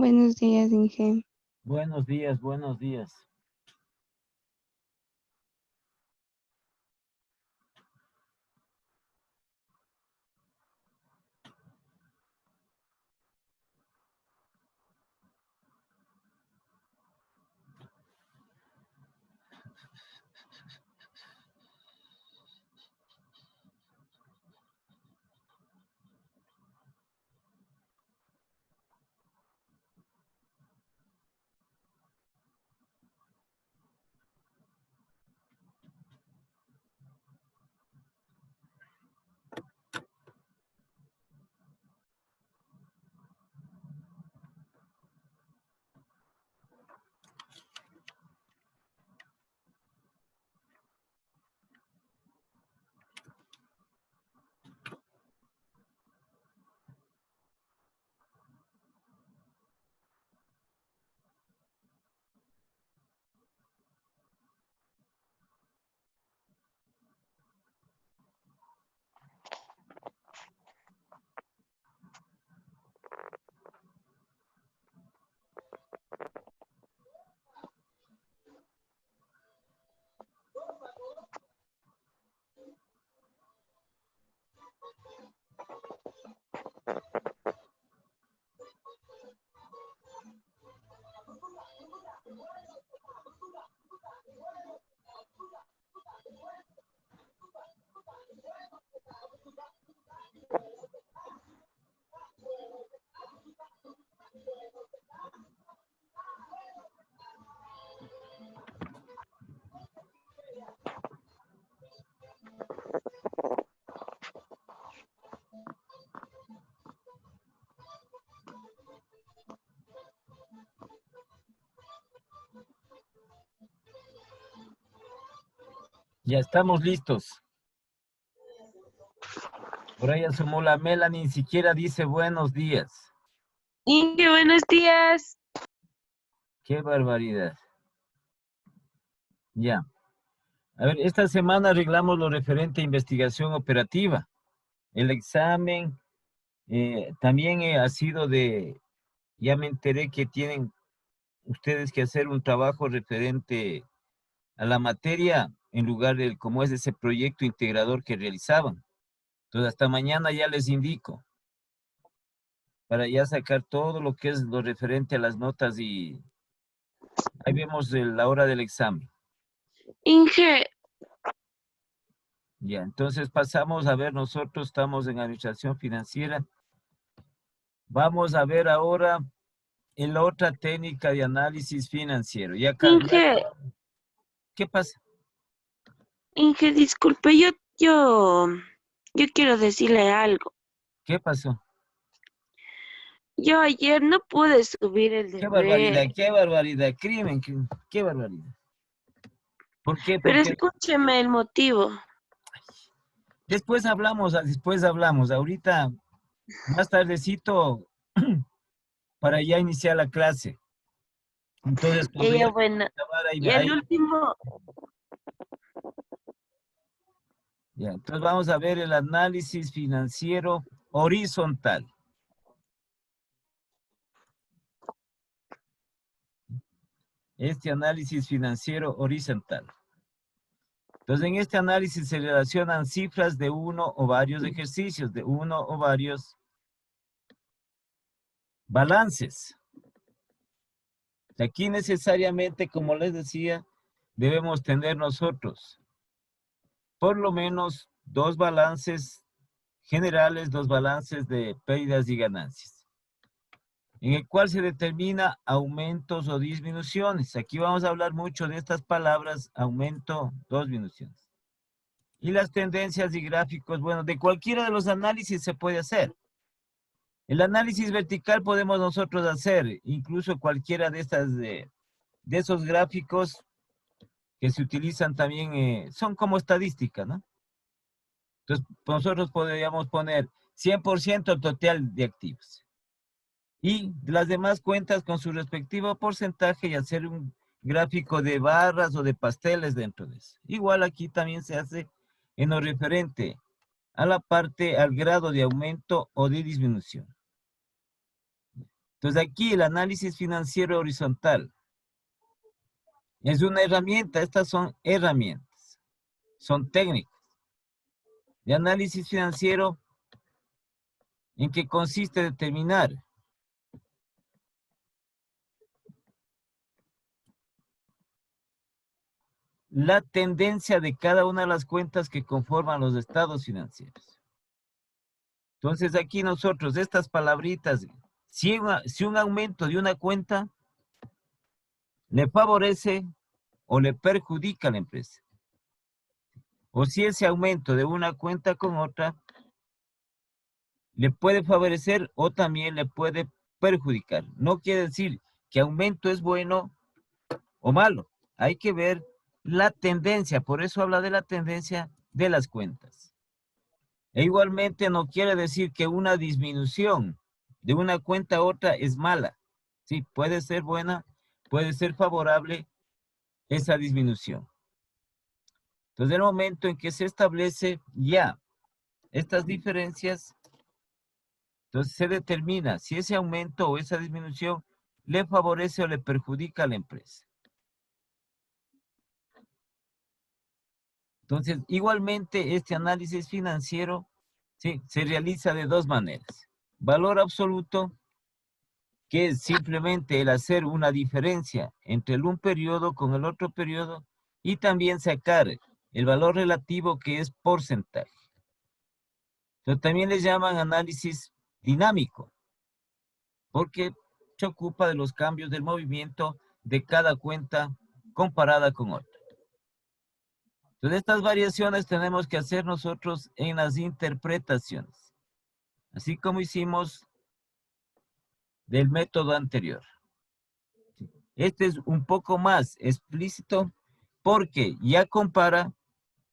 Buenos días, Inge. Buenos días, buenos días. Ya estamos listos. Por ahí asomó la Melanie, ni siquiera dice buenos días. Inge, buenos días. Qué barbaridad. Ya. A ver, esta semana arreglamos lo referente a investigación operativa. El examen también ha sido ya me enteré que tienen ustedes que hacer un trabajo referente a la materia en lugar de como es ese proyecto integrador que realizaban. Entonces, hasta mañana ya les indico, para ya sacar todo lo que es lo referente a las notas y ahí vemos la hora del examen. Inge, Ya, entonces pasamos a ver, nosotros estamos en administración financiera. Vamos a ver ahora en la otra técnica de análisis financiero. Inge, ¿Qué pasa? Inge, disculpe, yo quiero decirle algo. ¿Qué pasó? Yo ayer no pude subir el ¡Qué barbaridad! deber, ¡Qué barbaridad! Crimen, qué barbaridad. ¿Por qué? pero Porque escúcheme el motivo. después hablamos. Ahorita, más tardecito, para ya iniciar la clase. Entonces, Ya, cuando ya bueno, acabar y el último, ya, entonces vamos a ver el análisis financiero horizontal. Este análisis financiero horizontal. Entonces, en este análisis se relacionan cifras de uno o varios ejercicios, de uno o varios balances. Aquí necesariamente, como les decía, debemos tener nosotros por lo menos dos balances generales, dos balances de pérdidas y ganancias, en el cual se determina aumentos o disminuciones. Aquí vamos a hablar mucho de estas palabras, aumento, disminuciones. Y las tendencias y gráficos, bueno, de cualquiera de los análisis se puede hacer. El análisis vertical podemos nosotros hacer, incluso cualquiera de estas, de esos gráficos que se utilizan también, son como estadística, ¿no? Entonces, nosotros podríamos poner 100% total de activos. Y las demás cuentas con su respectivo porcentaje y hacer un gráfico de barras o de pasteles dentro de eso. Igual aquí también se hace en lo referente a la parte, al grado de aumento o de disminución. Entonces aquí el análisis financiero horizontal es una herramienta, estas son herramientas, son técnicas de análisis financiero en que consiste determinar la tendencia de cada una de las cuentas que conforman los estados financieros. Entonces aquí nosotros, estas palabritas, si un aumento de una cuenta le favorece o le perjudica a la empresa, o si ese aumento de una cuenta con otra le puede favorecer o también le puede perjudicar. No quiere decir que aumento es bueno o malo. Hay que ver la tendencia, por eso habla de la tendencia de las cuentas. E igualmente no quiere decir que una disminución de una cuenta a otra es mala. Sí, puede ser buena, puede ser favorable esa disminución. Entonces, el momento en que se establece ya estas diferencias, entonces se determina si ese aumento o esa disminución le favorece o le perjudica a la empresa. Entonces, igualmente este análisis financiero, ¿sí?, se realiza de dos maneras. Valor absoluto, que es simplemente el hacer una diferencia entre un periodo con el otro periodo, y también sacar el valor relativo, que es porcentaje. Pero también le llaman análisis dinámico, porque se ocupa de los cambios del movimiento de cada cuenta comparada con otra. Entonces, estas variaciones tenemos que hacer nosotros en las interpretaciones, así como hicimos del método anterior. Este es un poco más explícito porque ya compara,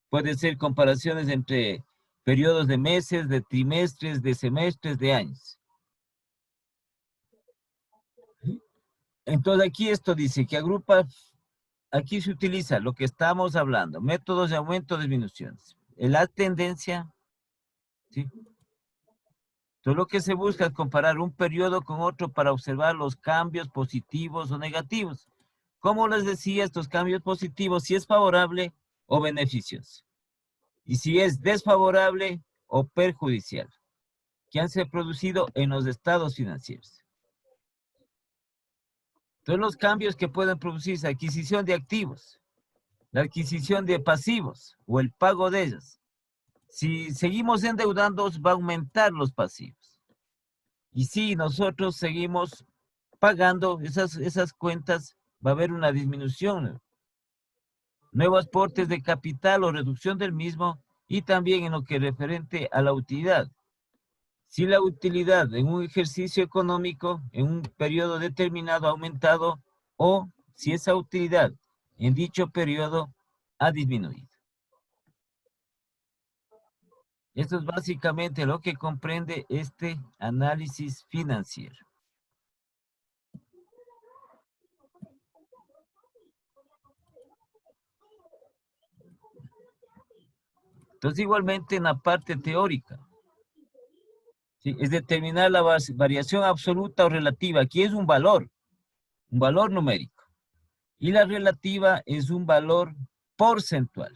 puede ser comparaciones entre periodos de meses, de trimestres, de semestres, de años. Entonces aquí esto dice que agrupa, aquí se utiliza lo que estamos hablando, métodos de aumento o disminuciones. La tendencia, ¿sí? Entonces lo que se busca es comparar un periodo con otro para observar los cambios positivos o negativos. Como les decía, estos cambios positivos, si es favorable o beneficioso, y si es desfavorable o perjudicial, que han sido producido en los estados financieros. Entonces los cambios que pueden producirse, adquisición de activos, la adquisición de pasivos o el pago de ellos. Si seguimos endeudando, va a aumentar los pasivos. Y si nosotros seguimos pagando esas cuentas, va a haber una disminución. Nuevos aportes de capital o reducción del mismo, y también en lo que referente a la utilidad. Si la utilidad en un ejercicio económico en un periodo determinado ha aumentado, o si esa utilidad en dicho periodo ha disminuido. Esto es básicamente lo que comprende este análisis financiero. Entonces, igualmente en la parte teórica, ¿sí?, es determinar la variación absoluta o relativa. Aquí es un valor numérico. Y la relativa es un valor porcentual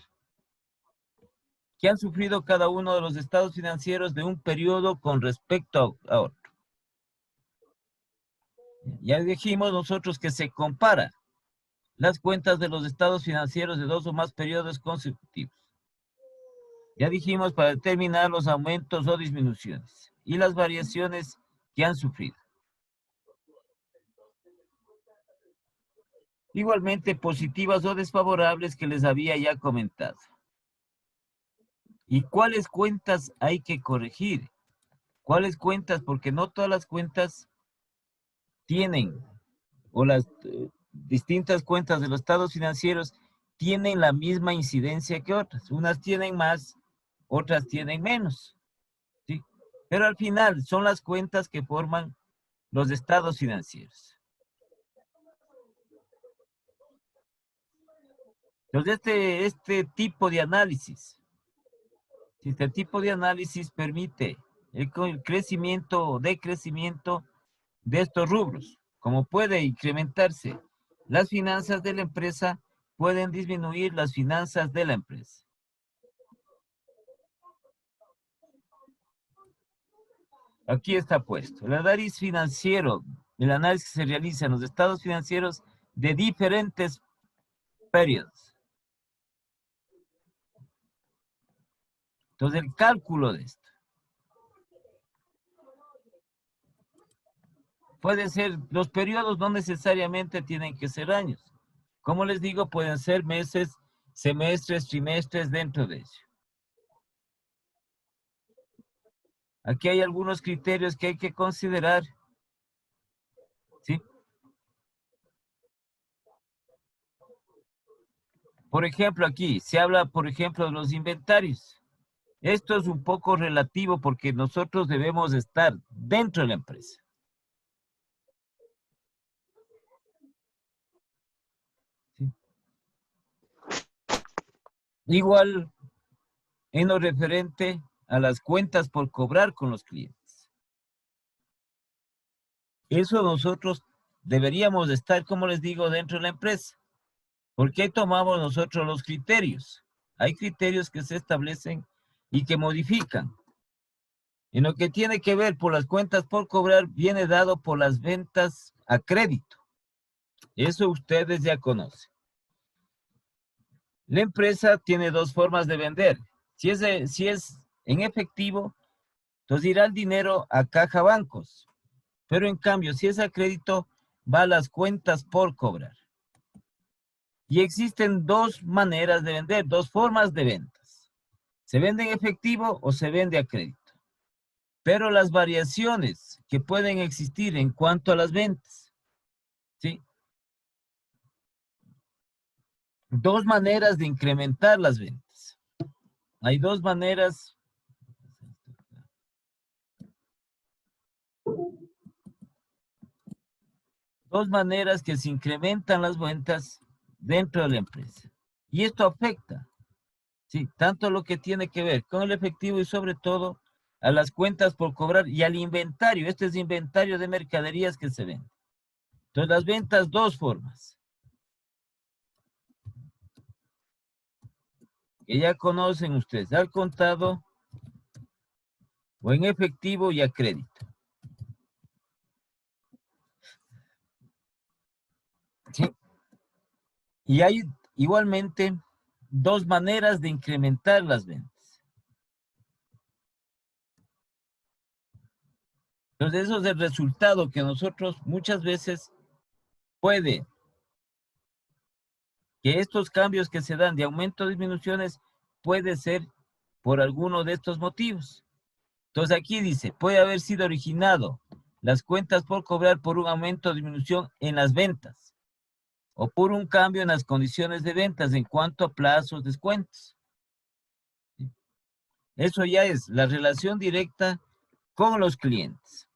que han sufrido cada uno de los estados financieros de un periodo con respecto a otro. Ya dijimos nosotros que se compara las cuentas de los estados financieros de dos o más periodos consecutivos. Ya dijimos para determinar los aumentos o disminuciones y las variaciones que han sufrido. Igualmente positivas o desfavorables, que les había ya comentado. ¿Y cuáles cuentas hay que corregir? ¿Cuáles cuentas? Porque no todas las cuentas tienen, o las distintas cuentas de los estados financieros tienen la misma incidencia que otras. Unas tienen más, otras tienen menos, ¿sí? Pero al final son las cuentas que forman los estados financieros. Entonces, este tipo de análisis permite el crecimiento o decrecimiento de estos rubros. Como puede incrementarse las finanzas de la empresa, pueden disminuir las finanzas de la empresa. Aquí está puesto. El análisis financiero, el análisis que se realiza en los estados financieros de diferentes periodos. Entonces, el cálculo de esto puede ser, los periodos no necesariamente tienen que ser años. Como les digo, pueden ser meses, semestres, trimestres dentro de ello. Aquí hay algunos criterios que hay que considerar. ¿Sí? Por ejemplo, aquí se habla, por ejemplo, de los inventarios. Esto es un poco relativo porque nosotros debemos estar dentro de la empresa. ¿Sí? Igual en lo referente a las cuentas por cobrar con los clientes. Eso nosotros deberíamos estar, como les digo, dentro de la empresa. ¿Por qué tomamos nosotros los criterios? Hay criterios que se establecen y que modifican. En lo que tiene que ver por las cuentas por cobrar, viene dado por las ventas a crédito. Eso ustedes ya conocen. La empresa tiene dos formas de vender. Si es en efectivo, entonces irá el dinero a caja bancos. Pero en cambio, si es a crédito, va a las cuentas por cobrar. Y existen dos maneras de vender, dos formas de ventas. Se vende en efectivo o se vende a crédito. Pero las variaciones que pueden existir en cuanto a las ventas, ¿sí? Dos maneras de incrementar las ventas. Hay dos maneras. Dos maneras que se incrementan las ventas dentro de la empresa. Y esto afecta, ¿sí? Tanto lo que tiene que ver con el efectivo y sobre todo a las cuentas por cobrar y al inventario. Este es inventario de mercaderías que se vende. Entonces las ventas, dos formas. Que ya conocen ustedes, al contado o en efectivo y a crédito. ¿Sí? Y hay igualmente dos maneras de incrementar las ventas. Entonces eso es el resultado que nosotros muchas veces puede que estos cambios que se dan de aumento o disminuciones puede ser por alguno de estos motivos. Entonces aquí dice, puede haber sido originado las cuentas por cobrar por un aumento o disminución en las ventas o por un cambio en las condiciones de ventas en cuanto a plazos, descuentos. Eso ya es la relación directa con los clientes.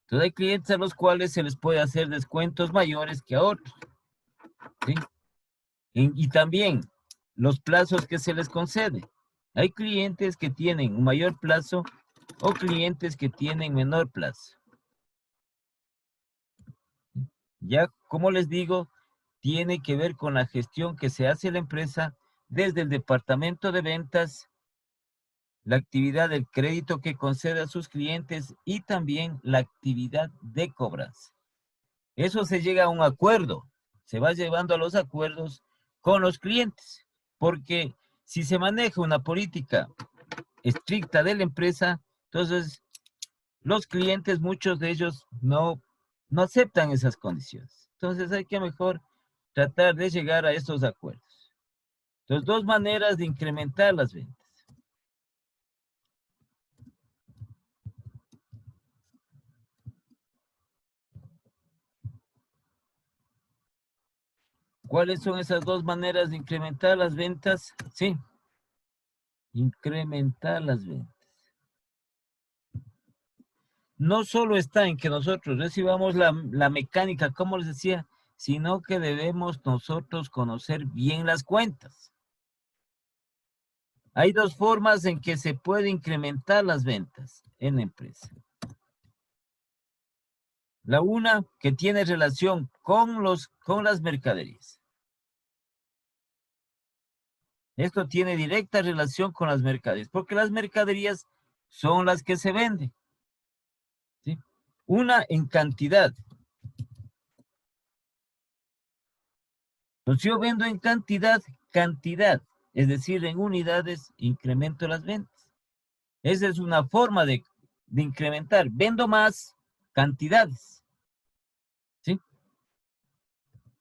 Entonces hay clientes a los cuales se les puede hacer descuentos mayores que a otros. ¿Sí? Y también los plazos que se les concede. Hay clientes que tienen un mayor plazo o clientes que tienen menor plazo. Ya, como les digo, tiene que ver con la gestión que se hace en la empresa desde el departamento de ventas, la actividad del crédito que concede a sus clientes y también la actividad de cobranza. Eso se llega a un acuerdo, se va llevando a los acuerdos con los clientes, porque si se maneja una política estricta de la empresa, entonces los clientes, muchos de ellos no aceptan esas condiciones. Entonces hay que mejor tratar de llegar a estos acuerdos. Entonces, dos maneras de incrementar las ventas. ¿Cuáles son esas dos maneras de incrementar las ventas? Sí, incrementar las ventas. No solo está en que nosotros recibamos la mecánica, como les decía, sino que debemos nosotros conocer bien las cuentas. Hay dos formas en que se puede incrementar las ventas en la empresa. La una que tiene relación con las mercaderías. Esto tiene directa relación con las mercaderías, porque las mercaderías son las que se venden. ¿Sí? Una en cantidad. Entonces yo vendo en cantidad, es decir, en unidades, incremento las ventas. Esa es una forma de incrementar. Vendo más cantidades. ¿Sí?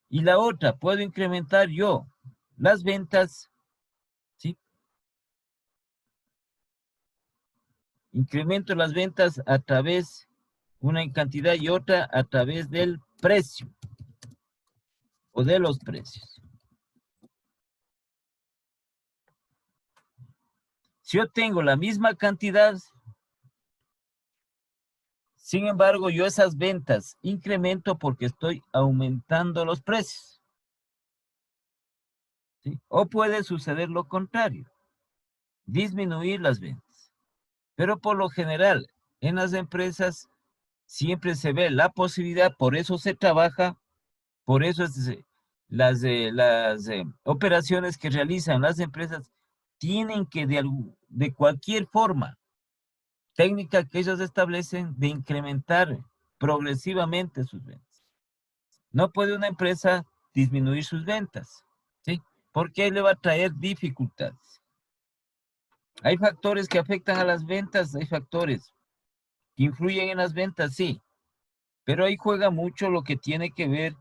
Y la otra, puedo incrementar yo las ventas. ¿Sí? Incremento las ventas a través, una en cantidad y otra a través del precio o de los precios. Si yo tengo la misma cantidad, sin embargo, yo esas ventas incremento porque estoy aumentando los precios. ¿Sí? O puede suceder lo contrario, disminuir las ventas. Pero por lo general, en las empresas siempre se ve la posibilidad, por eso se trabaja, por eso las operaciones que realizan las empresas tienen que de cualquier forma técnica que ellos establecen de incrementar progresivamente sus ventas. No puede una empresa disminuir sus ventas, ¿sí? Porque le va a traer dificultades. Hay factores que afectan a las ventas, hay factores que influyen en las ventas, sí, pero ahí juega mucho lo que tiene que ver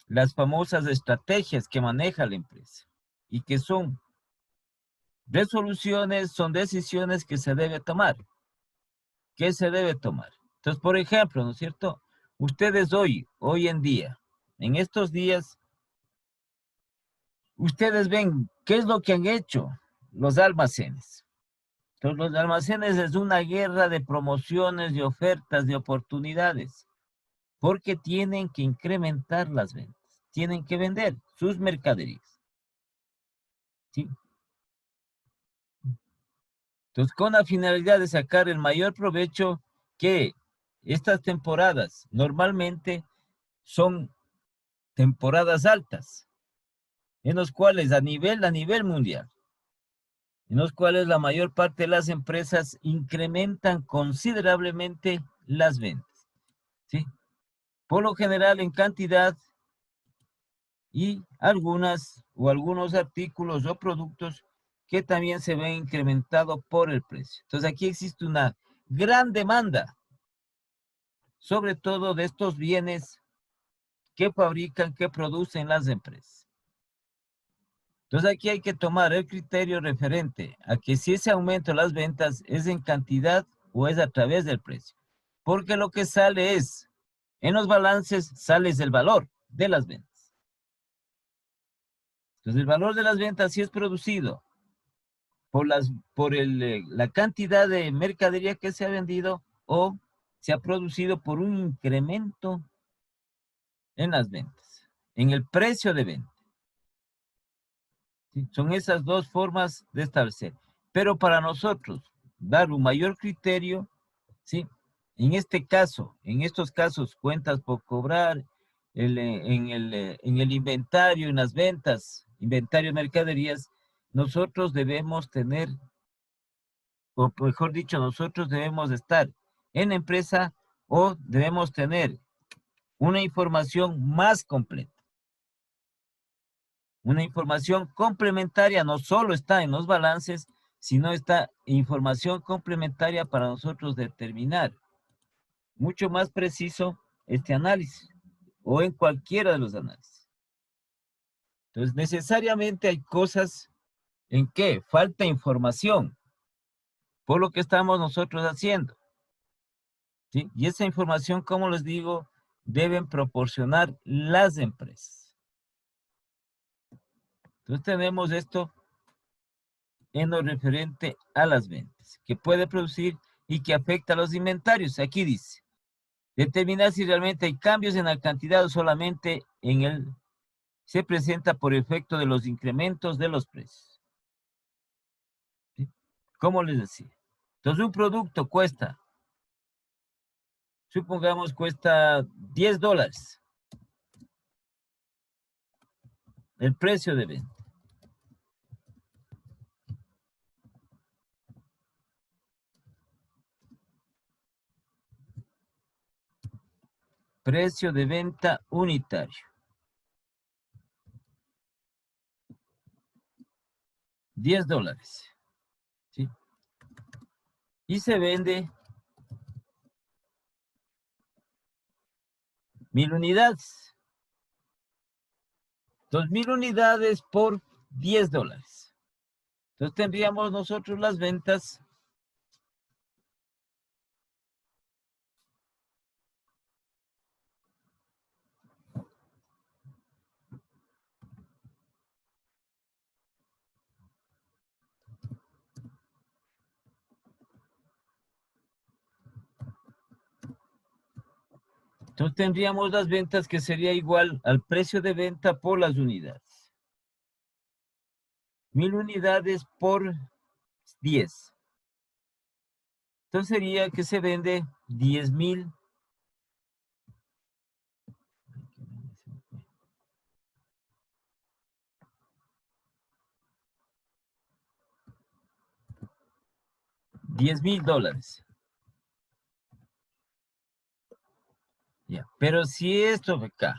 las famosas estrategias que maneja la empresa y que son resoluciones, son decisiones que se debe tomar. ¿Qué se debe tomar? Entonces, por ejemplo, ¿no es cierto? Ustedes hoy en día, en estos días, ustedes ven qué es lo que han hecho los almacenes. Entonces, los almacenes es una guerra de promociones, de ofertas, de oportunidades, porque tienen que incrementar las ventas, tienen que vender sus mercaderías. ¿Sí? Entonces, con la finalidad de sacar el mayor provecho, que estas temporadas normalmente son temporadas altas, en los cuales a nivel mundial, en los cuales la mayor parte de las empresas incrementan considerablemente las ventas, ¿sí? Por lo general en cantidad y algunos artículos o productos que también se ven incrementados por el precio. Entonces aquí existe una gran demanda, sobre todo de estos bienes que fabrican, que producen las empresas. Entonces aquí hay que tomar el criterio referente a que si ese aumento de las ventas es en cantidad o es a través del precio. Porque lo que sale es, en los balances sale el valor de las ventas. Entonces el valor de las ventas sí es producido la cantidad de mercadería que se ha vendido o se ha producido por un incremento en las ventas, en el precio de venta. ¿Sí? Son esas dos formas de establecer. Pero para nosotros dar un mayor criterio, ¿sí? En este caso, en estos casos, cuentas por cobrar, en el inventario, en las ventas, inventario de mercaderías, nosotros debemos tener, o mejor dicho, nosotros debemos estar en la empresa o debemos tener una información más completa. Una información complementaria no solo está en los balances, sino está información complementaria para nosotros determinar mucho más preciso este análisis o en cualquiera de los análisis. Entonces, necesariamente hay cosas en que falta información por lo que estamos nosotros haciendo, ¿sí? Y esa información, como les digo, deben proporcionar las empresas. Entonces, tenemos esto en lo referente a las ventas, que puede producir y que afecta a los inventarios. Aquí dice, determinar si realmente hay cambios en la cantidad o solamente se presenta por efecto de los incrementos de los precios. ¿Sí? Como les decía. Entonces un producto cuesta supongamos cuesta $10. El precio de venta. Precio de venta unitario. $10. ¿Sí? Y se vende 1000 unidades. 2000 unidades por $10. Entonces tendríamos nosotros las ventas Entonces tendríamos las ventas que sería igual al precio de venta por las unidades. 1000 unidades por 10. Entonces sería que se vende 10,000. $10,000. Ya. Pero si esto acá,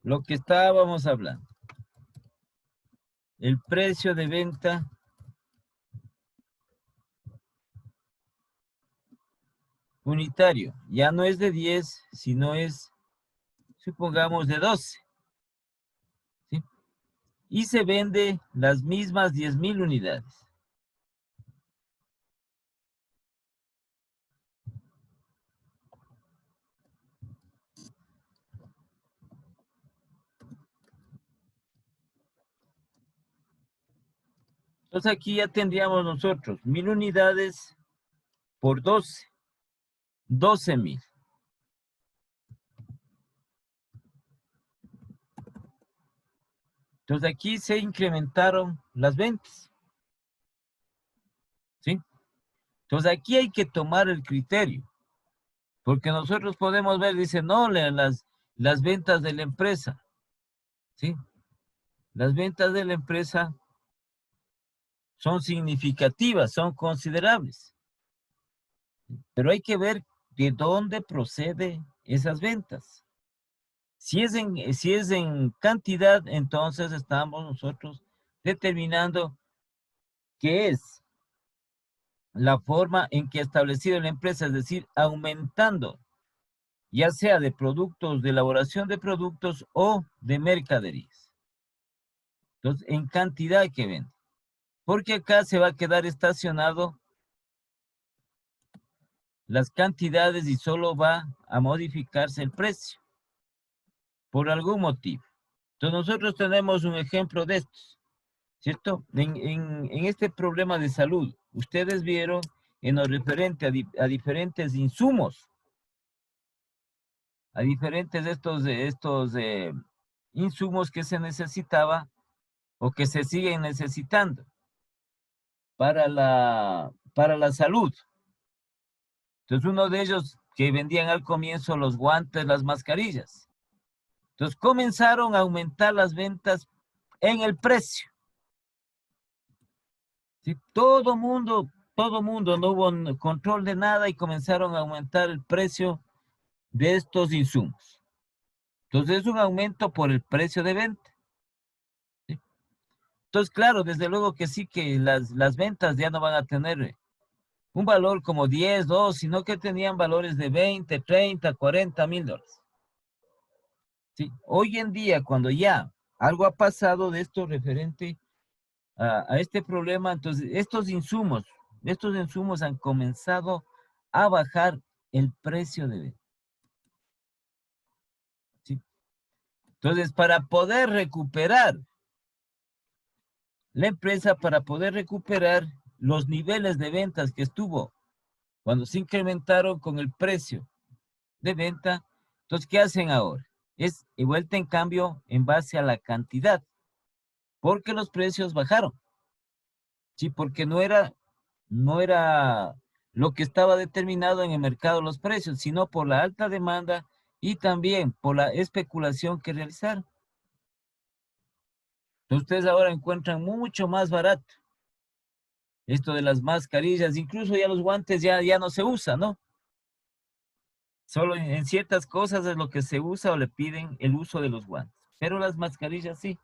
lo que estábamos hablando, el precio de venta unitario, ya no es de 10, sino es, supongamos, de 12. ¿Sí? Y se vende las mismas 10,000 unidades. Entonces aquí ya tendríamos nosotros 1000 unidades por 12. 12,000. Entonces aquí se incrementaron las ventas. ¿Sí? Entonces aquí hay que tomar el criterio. Porque nosotros podemos ver, dice, no, las ventas de la empresa. ¿Sí? Las ventas de la empresa son significativas, son considerables. Pero hay que ver de dónde procede esas ventas. Si es en cantidad, entonces estamos nosotros determinando qué es la forma en que ha establecido la empresa, es decir, aumentando, ya sea de productos, de elaboración de productos o de mercaderías. Entonces, en cantidad que vende. Porque acá se va a quedar estacionado las cantidades y solo va a modificarse el precio por algún motivo. Entonces nosotros tenemos un ejemplo de estos, ¿cierto? En este problema de salud, ustedes vieron en lo referente a diferentes insumos, a diferentes estos insumos que se necesitaba o que se siguen necesitando para la salud. Entonces uno de ellos que vendían al comienzo los guantes, las mascarillas. Entonces comenzaron a aumentar las ventas en el precio. ¿Sí? Todo mundo, no hubo control de nada y comenzaron a aumentar el precio de estos insumos. Entonces es un aumento por el precio de venta. ¿Sí? Entonces, claro, desde luego que sí que las ventas ya no van a tener un valor como 10, 2, sino que tenían valores de 20, 30, 40 mil dólares. ¿Sí? Hoy en día, cuando ya algo ha pasado de esto referente a este problema, entonces estos insumos han comenzado a bajar el precio de venta. ¿Sí? Entonces, para poder recuperar la empresa, para poder recuperar los niveles de ventas que estuvo cuando se incrementaron con el precio de venta, entonces, ¿qué hacen ahora? Es vuelta en cambio en base a la cantidad, porque los precios bajaron. Sí, porque no era lo que estaba determinado en el mercado de los precios, sino por la alta demanda y también por la especulación que realizaron. Entonces, ustedes ahora encuentran mucho más barato esto de las mascarillas, incluso ya los guantes ya no se usa, ¿no? Solo en ciertas cosas es lo que se usa o le piden el uso de los guantes, pero las mascarillas sí.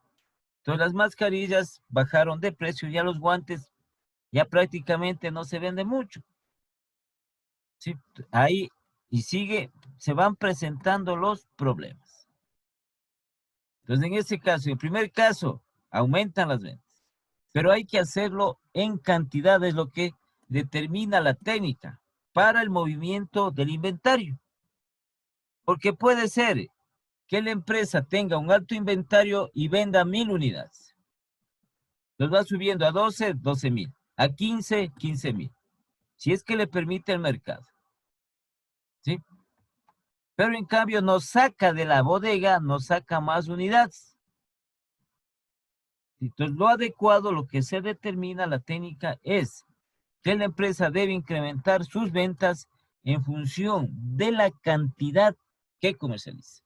Entonces las mascarillas bajaron de precio, ya los guantes ya prácticamente no se vende mucho. Sí, ahí y se van presentando los problemas. Entonces, en ese caso, en el primer caso, aumentan las ventas, pero hay que hacerlo en cantidad, es lo que determina la técnica para el movimiento del inventario. Porque puede ser que la empresa tenga un alto inventario y venda 1000 unidades. Los va subiendo a 12,000, a 15,000. Si es que le permite el mercado. ¿Sí? Pero en cambio no saca de la bodega, no saca más unidades. Entonces lo adecuado, lo que se determina la técnica es que la empresa debe incrementar sus ventas en función de la cantidad que comercializa.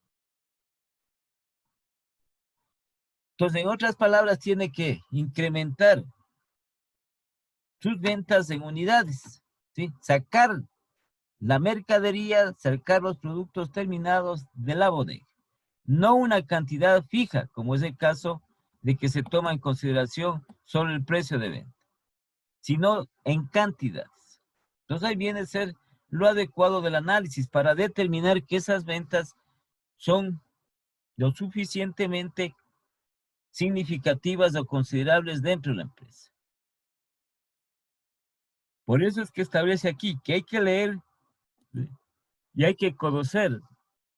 Entonces, en otras palabras, tiene que incrementar sus ventas en unidades, ¿sí? Sacar la mercadería, sacar los productos terminados de la bodega. No una cantidad fija, como es el caso de que se toma en consideración solo el precio de venta, sino en cantidades. Entonces ahí viene a ser lo adecuado del análisis para determinar que esas ventas son lo suficientemente significativas o considerables dentro de la empresa. Por eso es que establece aquí que hay que leer y hay que conocer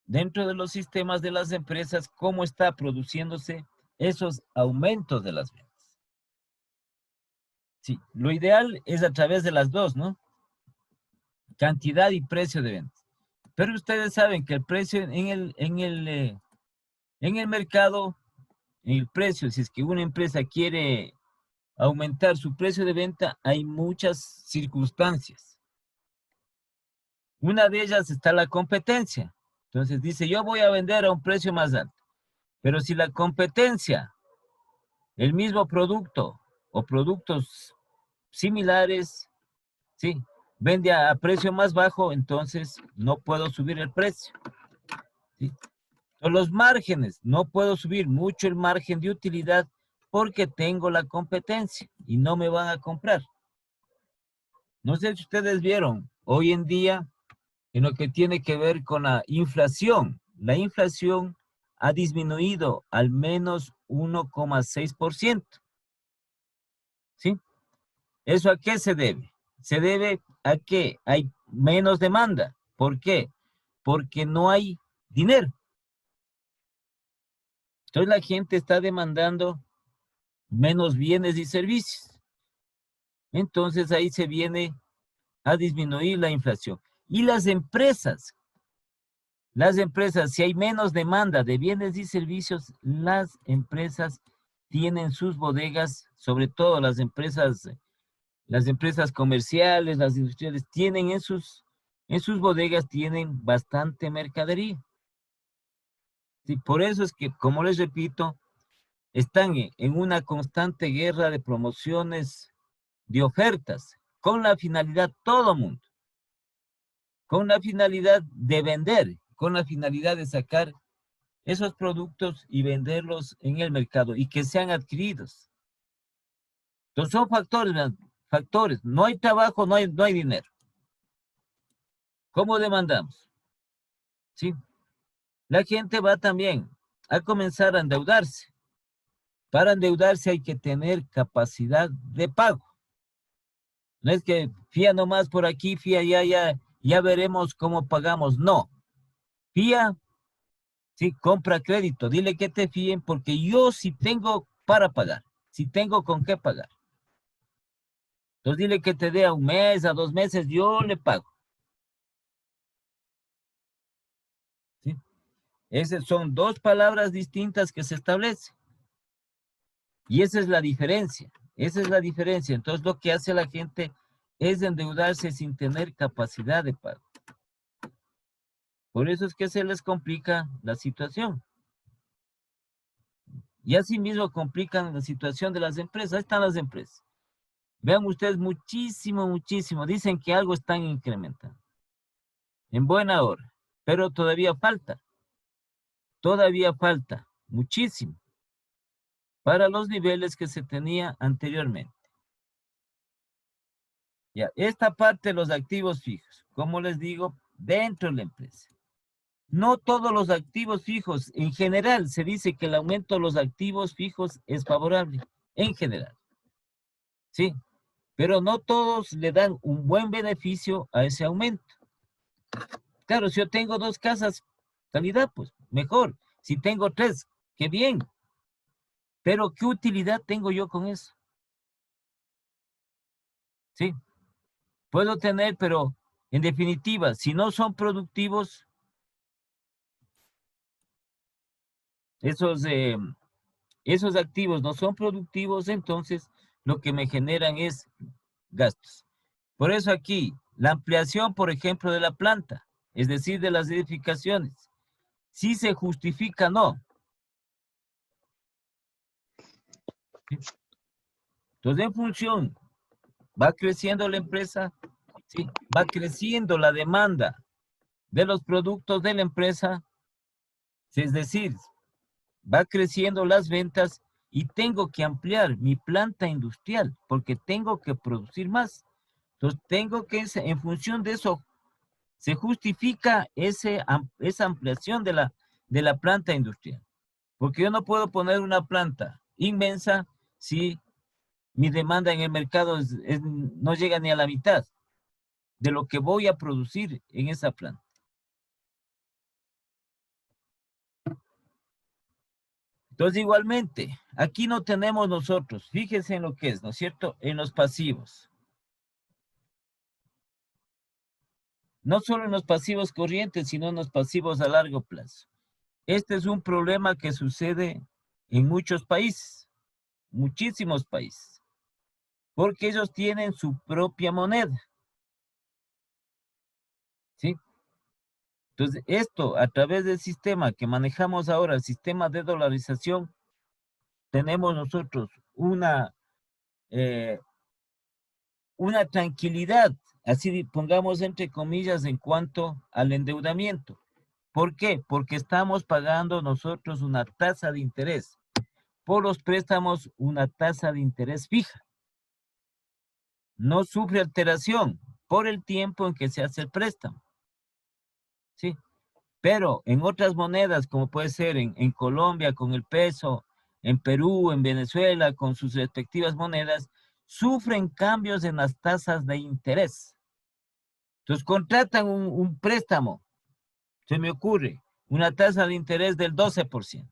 dentro de los sistemas de las empresas cómo está produciéndose esos aumentos de las ventas. Sí, lo ideal es a través de las dos, ¿no? Cantidad y precio de ventas. Pero ustedes saben que el precio en el mercado, el precio, si es que una empresa quiere aumentar su precio de venta, hay muchas circunstancias. Una de ellas está la competencia. Entonces dice, yo voy a vender a un precio más alto. Pero si la competencia, el mismo producto o productos similares, sí, vende a precio más bajo, entonces no puedo subir el precio. ¿Sí? Los márgenes, no puedo subir mucho el margen de utilidad porque tengo la competencia y no me van a comprar. No sé si ustedes vieron, hoy en día, en lo que tiene que ver con la inflación ha disminuido al menos 1,6%. ¿Sí? ¿Eso a qué se debe? Se debe a que hay menos demanda. ¿Por qué? Porque no hay dinero. Entonces la gente está demandando menos bienes y servicios. Entonces ahí se viene a disminuir la inflación. Y las empresas, si hay menos demanda de bienes y servicios, las empresas tienen sus bodegas, sobre todo las empresas comerciales, las industriales, tienen en sus bodegas tienen bastante mercadería. Sí, por eso es que, como les repito, están en una constante guerra de promociones, de ofertas, con la finalidad, todo mundo, con la finalidad de vender, con la finalidad de sacar esos productos y venderlos en el mercado y que sean adquiridos. Entonces son factores. No hay trabajo, no hay dinero. ¿Cómo demandamos? ¿Sí? La gente va también a comenzar a endeudarse. Para endeudarse hay que tener capacidad de pago. No es que fía nomás por aquí, fía ya veremos cómo pagamos. No. Fía, sí, compra crédito. Dile que te fíen porque yo sí tengo para pagar. Si tengo con qué pagar. Entonces dile que te dé a un mes, a 2 meses, yo le pago. ¿Sí? Esas son dos palabras distintas que se establecen. Y esa es la diferencia. Esa es la diferencia. Entonces lo que hace la gente es endeudarse sin tener capacidad de pago. Por eso es que se les complica la situación. Y asimismo complican la situación de las empresas. Ahí están las empresas. Vean ustedes, muchísimo, muchísimo. Dicen que algo están incrementando. En buena hora. Pero todavía falta. Todavía falta. Muchísimo. Para los niveles que se tenía anteriormente. Ya, esta parte de los activos fijos, como les digo, dentro de la empresa. No todos los activos fijos, en general se dice que el aumento de los activos fijos es favorable, en general. Sí, pero no todos le dan un buen beneficio a ese aumento. Claro, si yo tengo 2 casas, calidad, pues mejor. Si tengo 3, qué bien. Pero ¿qué utilidad tengo yo con eso? Sí, puedo tener, pero en definitiva, si no son productivos, esos activos no son productivos, entonces lo que me generan es gastos. Por eso aquí, la ampliación, por ejemplo, de la planta, es decir, de las edificaciones, si se justifica o no. Entonces, en función, va creciendo la empresa, ¿sí? Va creciendo la demanda de los productos de la empresa, es decir, va creciendo las ventas y tengo que ampliar mi planta industrial porque tengo que producir más. Entonces, tengo que, en función de eso, se justifica esa ampliación de la planta industrial. Porque yo no puedo poner una planta inmensa si mi demanda en el mercado no llega ni a la mitad de lo que voy a producir en esa planta. Entonces, igualmente, aquí no tenemos nosotros, fíjense en lo que es, ¿no es cierto? En los pasivos. No solo en los pasivos corrientes, sino en los pasivos a largo plazo. Este es un problema que sucede en muchos países, muchísimos países, porque ellos tienen su propia moneda, ¿sí? Entonces, esto a través del sistema que manejamos ahora, el sistema de dolarización, tenemos nosotros eh, una tranquilidad, así pongamos entre comillas, en cuanto al endeudamiento. ¿Por qué? Porque estamos pagando nosotros una tasa de interés. Por los préstamos, una tasa de interés fija. No sufre alteración por el tiempo en que se hace el préstamo. ¿Sí? Pero en otras monedas, como puede ser en Colombia con el peso, en Perú, en Venezuela, con sus respectivas monedas, sufren cambios en las tasas de interés. Entonces contratan un préstamo, se me ocurre, una tasa de interés del 12%.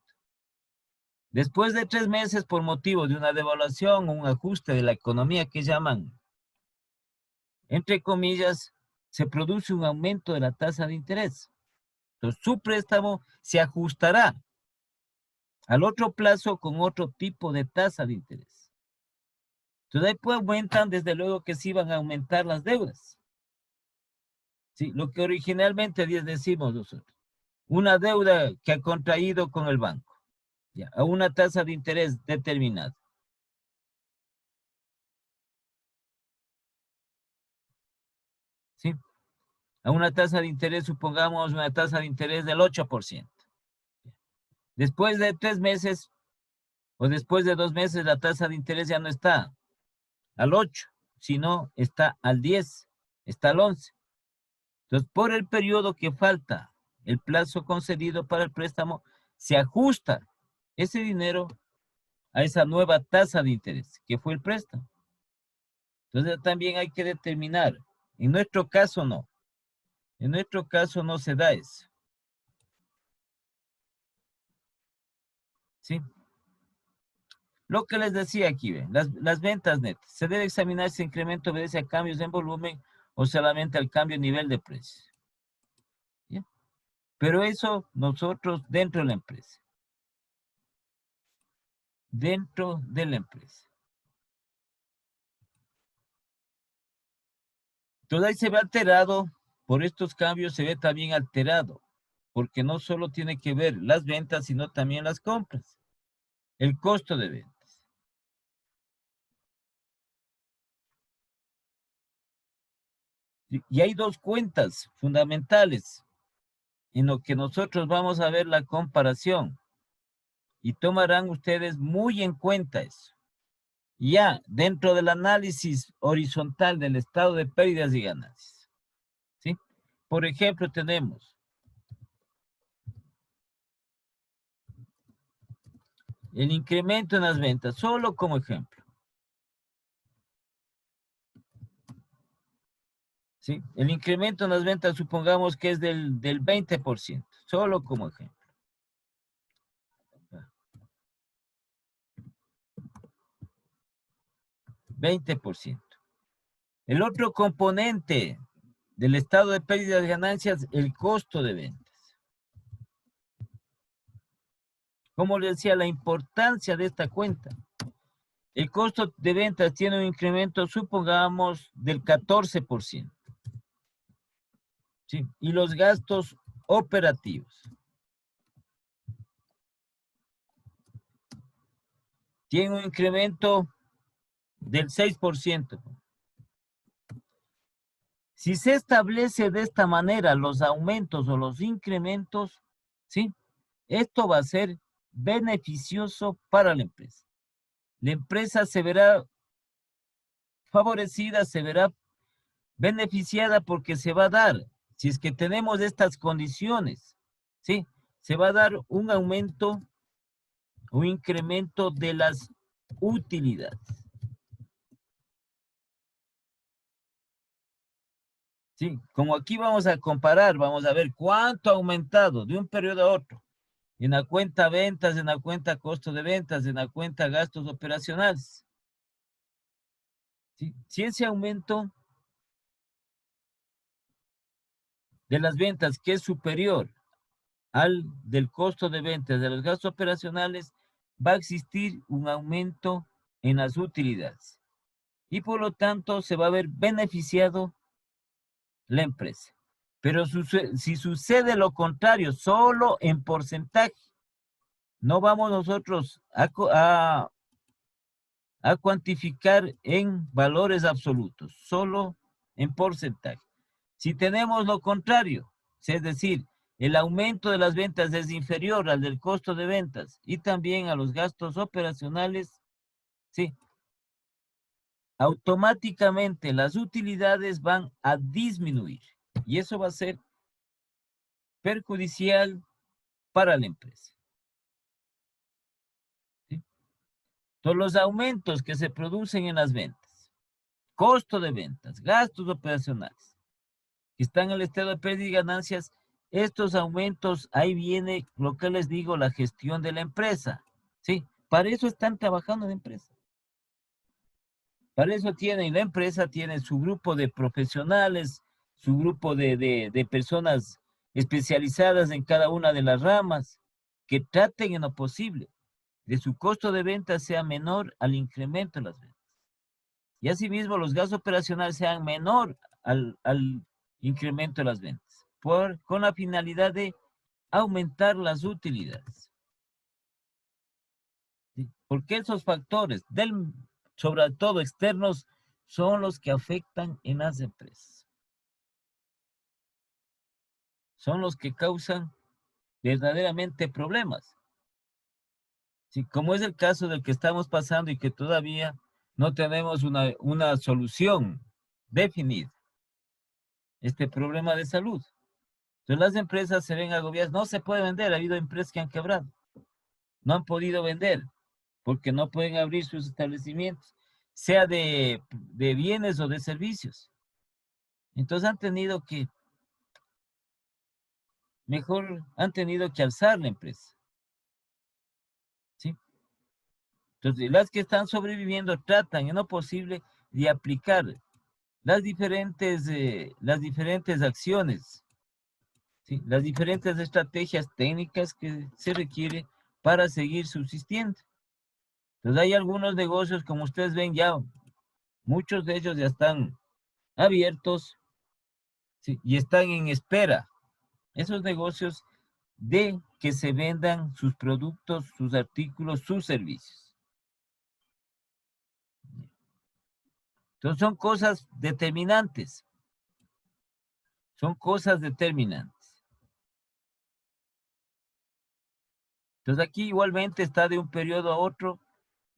Después de 3 meses, por motivo de una devaluación o un ajuste de la economía que llaman, entre comillas, se produce un aumento de la tasa de interés. Entonces su préstamo se ajustará al otro plazo con otro tipo de tasa de interés. Entonces ahí pues aumentan, desde luego que sí van a aumentar las deudas. ¿Sí? Lo que originalmente decimos nosotros. Una deuda que ha contraído con el banco, ya, a una tasa de interés determinada. ¿Sí? A una tasa de interés, supongamos una tasa de interés del 8%. Después de 3 meses o después de 2 meses, la tasa de interés ya no está al 8, sino está al 10, está al 11. Entonces, por el periodo que falta, el plazo concedido para el préstamo, se ajusta ese dinero a esa nueva tasa de interés, que fue el préstamo. Entonces, también hay que determinar. En nuestro caso, no. En nuestro caso, no se da eso. ¿Sí? Lo que les decía aquí, ¿ven? Las ventas netas. Se debe examinar si el incremento obedece a cambios en volumen o solamente al cambio en nivel de precios. ¿Ya? Pero eso nosotros dentro de la empresa. Dentro de la empresa. Entonces ahí se ve alterado, por estos cambios se ve también alterado, porque no solo tiene que ver las ventas, sino también las compras, el costo de ventas. Y hay dos cuentas fundamentales en lo que nosotros vamos a ver la comparación, y tomarán ustedes muy en cuenta eso. Ya dentro del análisis horizontal del estado de pérdidas y ganancias, ¿sí? Por ejemplo, tenemos el incremento en las ventas, solo como ejemplo. ¿Sí? El incremento en las ventas, supongamos que es del 20%, solo como ejemplo. 20%. El otro componente del estado de pérdidas y ganancias, el costo de ventas. Como les decía, la importancia de esta cuenta. El costo de ventas tiene un incremento, supongamos, del 14%. ¿Sí? Y los gastos operativos tienen un incremento del 6%. Si se establece de esta manera los aumentos o los incrementos, ¿sí? Esto va a ser beneficioso para la empresa. La empresa se verá favorecida, se verá beneficiada porque se va a dar, si es que tenemos estas condiciones, ¿sí? Se va a dar un aumento, un incremento de las utilidades. ¿Sí? Como aquí vamos a comparar, vamos a ver cuánto ha aumentado de un periodo a otro. En la cuenta ventas, en la cuenta costo de ventas, en la cuenta gastos operacionales. ¿Sí? Si ese aumento de las ventas que es superior al del costo de ventas de los gastos operacionales, va a existir un aumento en las utilidades. Y por lo tanto se va a ver beneficiado la empresa. Pero si sucede lo contrario, solo en porcentaje, no vamos nosotros a cuantificar en valores absolutos, solo en porcentaje. Si tenemos lo contrario, es decir, el aumento de las ventas es inferior al del costo de ventas y también a los gastos operacionales, sí, automáticamente las utilidades van a disminuir y eso va a ser perjudicial para la empresa. ¿Sí? Entonces, los aumentos que se producen en las ventas, costo de ventas, gastos operacionales, que están en el estado de pérdida y ganancias, estos aumentos, ahí viene lo que les digo, la gestión de la empresa. ¿Sí? Para eso están trabajando en la empresa. Para eso tienen, la empresa tiene su grupo de profesionales, su grupo de personas especializadas en cada una de las ramas, que traten en lo posible de su costo de venta sea menor al incremento de las ventas. Y asimismo los gastos operacionales sean menor al incremento de las ventas, con la finalidad de aumentar las utilidades. ¿Sí? Porque esos factores, sobre todo externos, son los que afectan en las empresas. Son los que causan verdaderamente problemas. ¿Sí? Como es el caso del que estamos pasando y que todavía no tenemos una solución definida. Este problema de salud. Entonces las empresas se ven agobiadas, no se puede vender, ha habido empresas que han quebrado, no han podido vender porque no pueden abrir sus establecimientos, sea de bienes o de servicios. Entonces han tenido que alzar la empresa. ¿Sí? Entonces las que están sobreviviendo tratan en lo posible de aplicar las diferentes acciones, ¿sí? Las diferentes estrategias técnicas que se requiere para seguir subsistiendo. Entonces hay algunos negocios, como ustedes ven ya, muchos de ellos ya están abiertos, ¿sí? Y están en espera esos negocios de que se vendan sus productos, sus artículos, sus servicios. Entonces son cosas determinantes. Son cosas determinantes. Entonces aquí igualmente está de un periodo a otro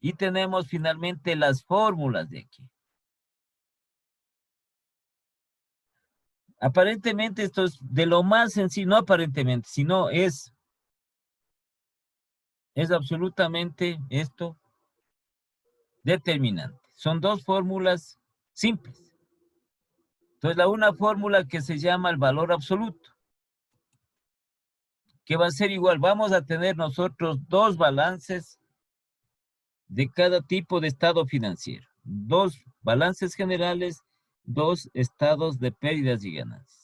y tenemos finalmente las fórmulas de aquí. Aparentemente esto es de lo más sencillo, no aparentemente, sino es absolutamente esto determinante. Son dos fórmulas simples. Entonces, una fórmula que se llama el valor absoluto, que va a ser igual. Vamos a tener nosotros dos balances de cada tipo de estado financiero. Dos balances generales, dos estados de pérdidas y ganancias.